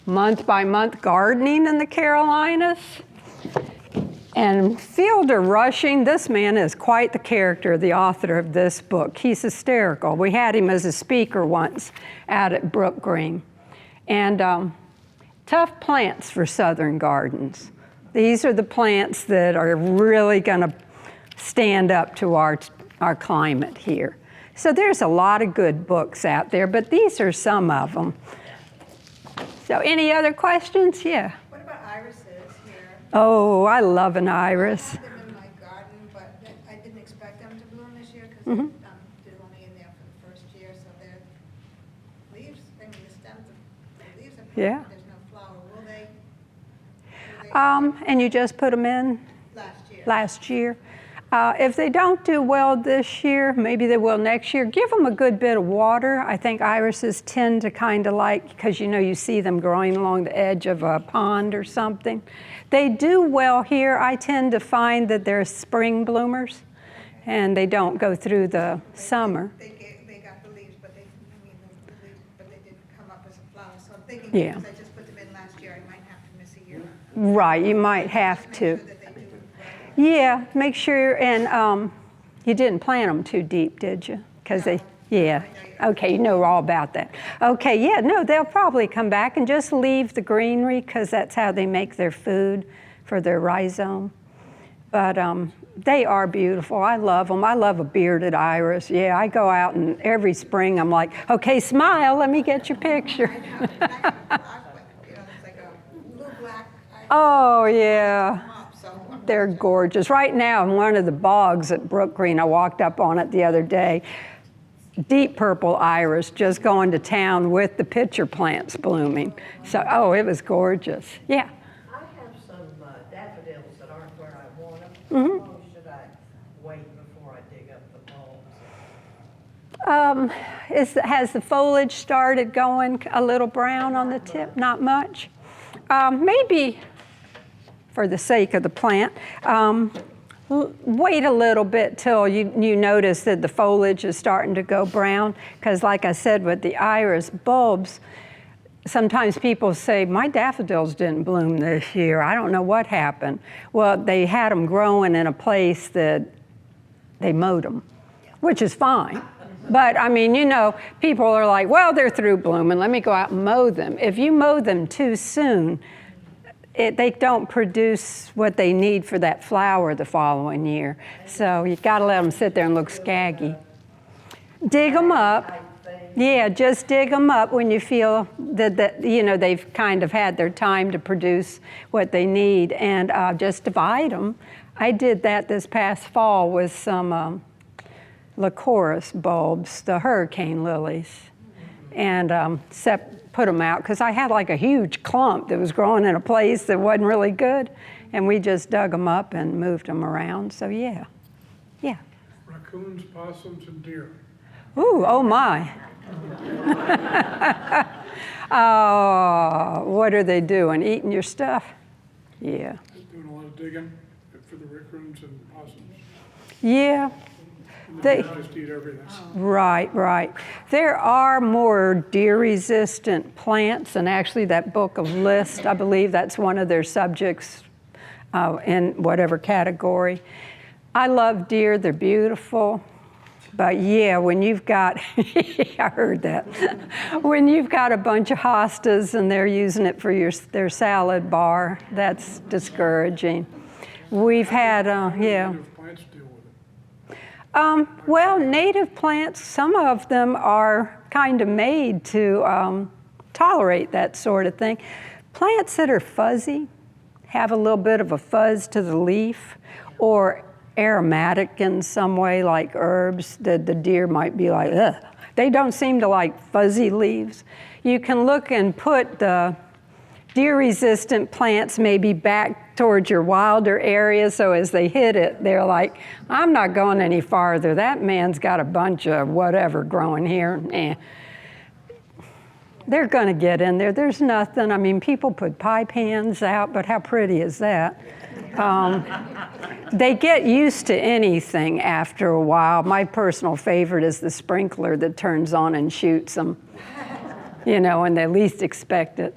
month by month gardening in the Carolinas. And Fielder Rushing, this man is quite the character, the author of this book. He's hysterical. We had him as a speaker once out at Brook Green. And tough plants for Southern gardens. These are the plants that are really going to stand up to our climate here. So there's a lot of good books out there, but these are some of them. So any other questions? Yeah. What about irises here? Oh, I love an iris. I have them in my garden, but I didn't expect them to bloom this year. they're only in there for the first year, so their leaves, I mean, the stems, the leaves are Yeah. perfect, there's no flower. Will they And you just put them in last year? last year. If they don't do well this year, maybe they will next year. Give them a good bit of water. I think irises tend to kind of like, because you know you see them growing along the edge of a pond or something. They do well here. I tend to find that they're spring bloomers, and they don't go through the summer. They got the leaves, but the leaves, but they didn't come up as a flower. So I'm thinking Yeah. because I just put them in last year, I might have to miss a year. Right, you might have Make to. sure that they do well. Yeah, make sure, and you didn't plant them too deep, did you? Because they, yeah. Okay, you know all about that. Okay, yeah, no, they'll probably come back and just leave the greenery because that's how they make their food for their rhizome. But they are beautiful. I love them. I love a bearded iris. Yeah, I go out and every spring I'm like, okay, smile, let me get your picture. You know, it's like a blue black. Oh, yeah. So They're gorgeous. Right now, in one of the bogs at Brook Green, I walked up on it the other day, deep purple iris just going to town with the pitcher plants blooming. So, oh, it was gorgeous. Yeah. I have some daffodils that aren't where I want them. Mm-hmm. How long should I wait before I dig up the bulbs? Has the foliage started going a little brown on the tip? Not much. Maybe for the sake of the plant, wait a little bit till you notice that the foliage is starting to go brown. Because like I said, with the iris bulbs, sometimes people say, my daffodils didn't bloom this year. I don't know what happened. Well, they had them growing in a place that they mowed them, which is fine. But I mean, you know, people are like, well, they're through blooming. Let me go out and mow them. If you mow them too soon, they don't produce what they need for that flower the following year. So you got to let them sit there and look scaggy. Dig them up. Yeah, just dig them up when you feel that you know they've kind of had their time to produce what they need, and just divide them. I did that this past fall with some Lycoris bulbs, the hurricane lilies, and put them out because I had like a huge clump that was growing in a place that wasn't really good, and we just dug them up and moved them around. So yeah. Raccoons, possums, and deer. Ooh, oh my. Oh, what are they doing? Eating your stuff? Yeah. Doing a lot of digging for the raccoons and possums. Yeah. And the They- deer just eat everything. Right. There are more deer-resistant plants, and actually that book of list, I believe that's one of their subjects in whatever category. I love deer, they're beautiful. But yeah, when you've got, I heard that. When you've got a bunch of hostas and they're using it for their salad bar, that's discouraging. We've had, yeah. Native plants deal with it. Well, native plants, some of them are kind of made to tolerate that sort of thing. Plants that are fuzzy, have a little bit of a fuzz to the leaf, or aromatic in some way, like herbs, that the deer might be like, ugh. They don't seem to like fuzzy leaves. You can look and put the deer-resistant plants maybe back towards your wilder area, so as they hit it, they're like, I'm not going any farther. That man's got a bunch of whatever growing here. They're going to get in there. There's nothing. I mean, people put pie pans out, but how pretty is that? They get used to anything after a while. My personal favorite is the sprinkler that turns on and shoots them, you know, when they least expect it.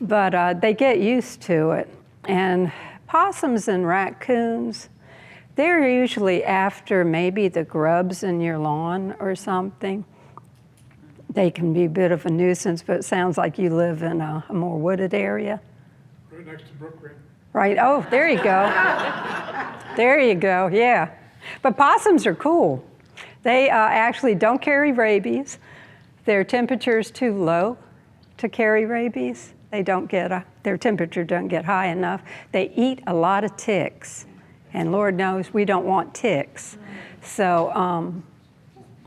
But they get used to it. And possums and raccoons, they're usually after maybe the grubs in your lawn or something. They can be a bit of a nuisance, but it sounds like you live in a more wooded area. Right next to Brook Green. Right, oh, there you go. There you go, yeah. But possums are cool. They actually don't carry rabies. Their temperature's too low to carry rabies. They don't get, their temperature doesn't get high enough. They eat a lot of ticks. And Lord knows we don't want ticks. So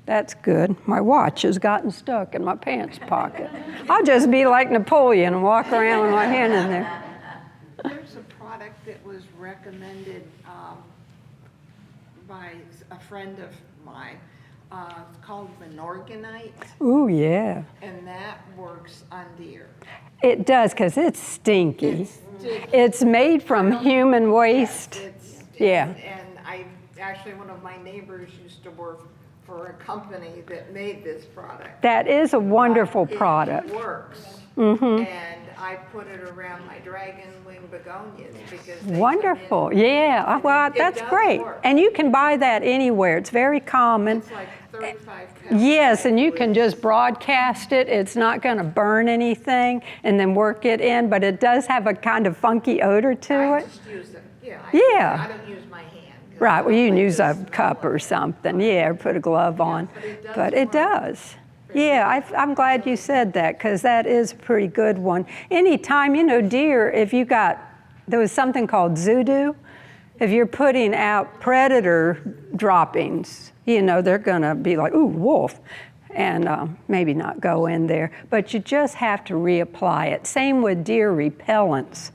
That's good. My watch has gotten stuck in my pants pocket. I'll just be like Napoleon and walk around with my hand in there. There's a product that was recommended by a friend of mine. It's called Menorganite, Ooh, yeah. and that works on deer. It does, because it's stinky. It's made from human waste. Yeah. And actually, one of my neighbors used to work for a company that made this product. That is a wonderful It product. works. Mm-hmm. And I put it around my dragon wing begonias because they come Wonderful. in- Yeah. Well, It that's does great. work. And you can buy that anywhere. It's very common. It's like 35 pounds. Yes, and you can just broadcast it. It's not going to burn anything, and then work it in, but it does have a kind of funky odor to I it. just use it. Yeah. Yeah. I don't use my hand. 'cause Right, well, you can like use a this. cup or something, yeah, or put a glove on. but it does But it work. does. Yeah, I'm glad you said that, because that is a pretty good one. Anytime, deer, if you there was something called Zoodoo. If you're putting out predator droppings, they're gonna be like, ooh, wolf, and maybe not go in there. But you just have to reapply it. Same with deer repellents.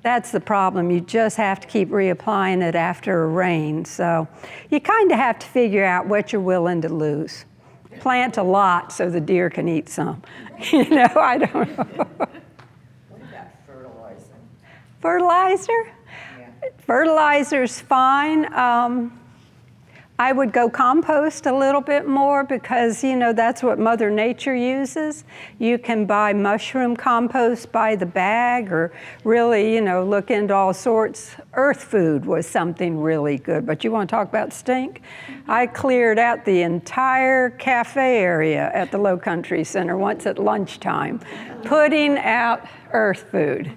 That's the problem. You just have to keep reapplying it after a rain. So you kind of have to figure out what you're willing to lose. Plant a lot so the deer can eat some. I don't know. What about fertilizing? Fertilizer? Yeah. Fertilizer's fine. I would go compost a little bit more because, that's what Mother Nature uses. You can buy mushroom compost by the bag, or really, look into all sorts. Earth food was something really good. But you want to talk about stink? I cleared out the entire cafe area at the Low Country Center once at lunchtime, putting out earth food.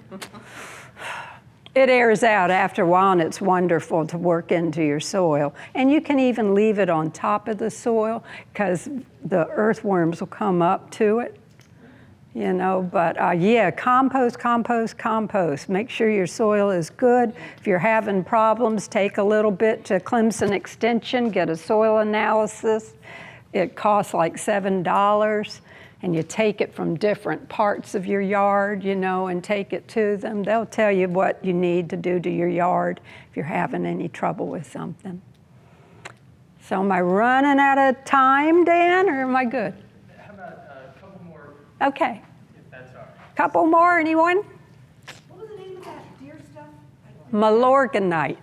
It airs out after a while, and it's wonderful to work into your soil. And you can even leave it on top of the soil, because the earthworms will come up to it. But yeah, compost, compost, compost. Make sure your soil is good. If you're having problems, take a little bit to Clemson Extension, get a soil analysis. It costs like $7. And you take it from different parts of your yard, and take it to them. They'll tell you what you need to do to your yard if you're having any trouble with something. So am I running out of time, Dan, or am I good? How about a couple more, Okay. if that's all right? Couple more, anyone? What was the name of that deer stuff? Milorganite.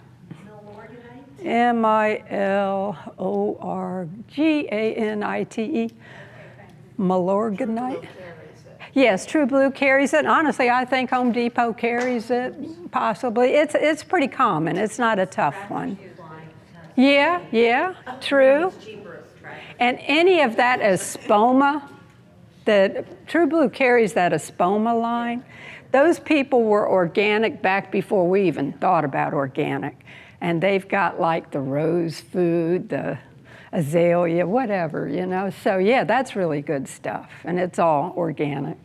Milorganite? Milorganite. Milorganite. Yes, True Blue carries it. Honestly, I think Home Depot carries it, possibly. It's pretty common. It's not a tough one. Yeah, true. And any of that Espoma, True Blue carries that Espoma line. Those people were organic back before we even thought about organic. And they've got like the rose food, the azalea, whatever, So yeah, that's really good stuff, and it's all organic.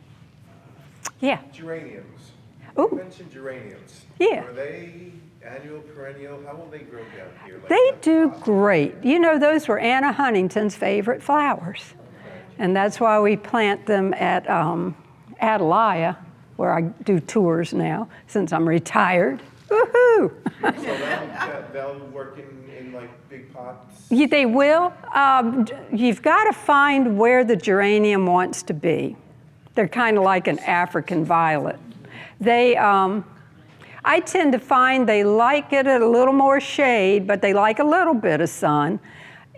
Yeah. Geraniums. Ooh. You mentioned geraniums. Yeah. Are they annual, perennial? How will they grow down here? Like They that? do great. Those were Anna Huntington's favorite flowers, and that's why we plant them at Adelia, where I do tours now since I'm retired. Woohoo! So they'll work in like big pots? Yeah, they will. You've got to find where the geranium wants to be. They're kind of like an African violet. I tend to find they like it at a little more shade, but they like a little bit of sun.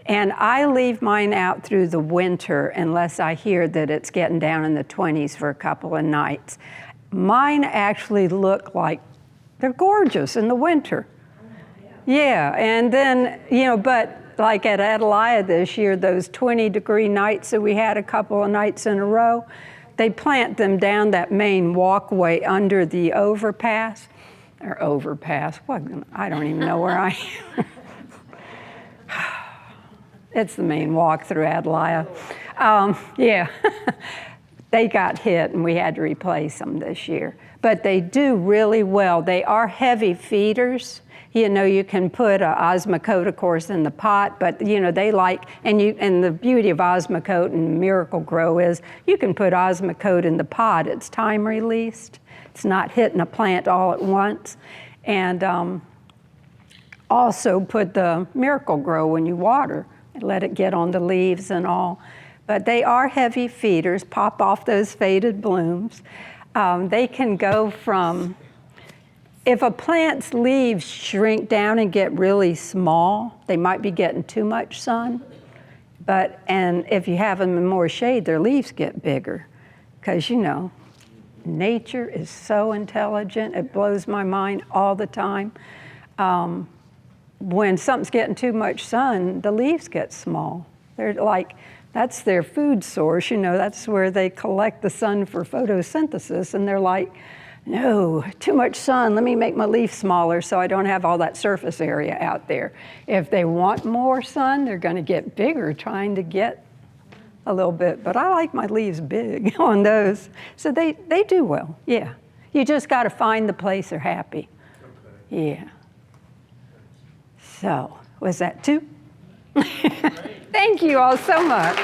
And I leave mine out through the winter unless I hear that it's getting down in the 20s for a couple of nights. Mine actually look like they're gorgeous in the winter. Yeah, and then, but like at Adelia this year, those 20-degree nights that we had a couple of nights in a row, they plant them down that main walkway under the overpass. What? I don't even know where I am. It's the main walk through Adelia. Yeah, they got hit and we had to replace them this year. But they do really well. They are heavy feeders. You know, you can put Osmocote, of course, in the pot, but you know, they like, and the beauty of Osmocote and Miracle Grow is you can put Osmocote in the pot. It's time released. It's not hitting a plant all at once. And also put the Miracle Grow when you water and let it get on the leaves and all. But they are heavy feeders, pop off those faded blooms. They can go from, if a plant's leaves shrink down and get really small, they might be getting too much sun. And if you have them in more shade, their leaves get bigger. Because you know, nature is so intelligent. It blows my mind all the time. When something's getting too much sun, the leaves get small. They're like, that's their food source, you know, that's where they collect the sun for photosynthesis. And they're like, no, too much sun, let me make my leaf smaller so I don't have all that surface area out there. If they want more sun, they're gonna get bigger trying to get a little bit, but I like my leaves big on those. So they do well, yeah. You just gotta find the place they're happy. Okay. Yeah. So, was that two? Thank you all so much.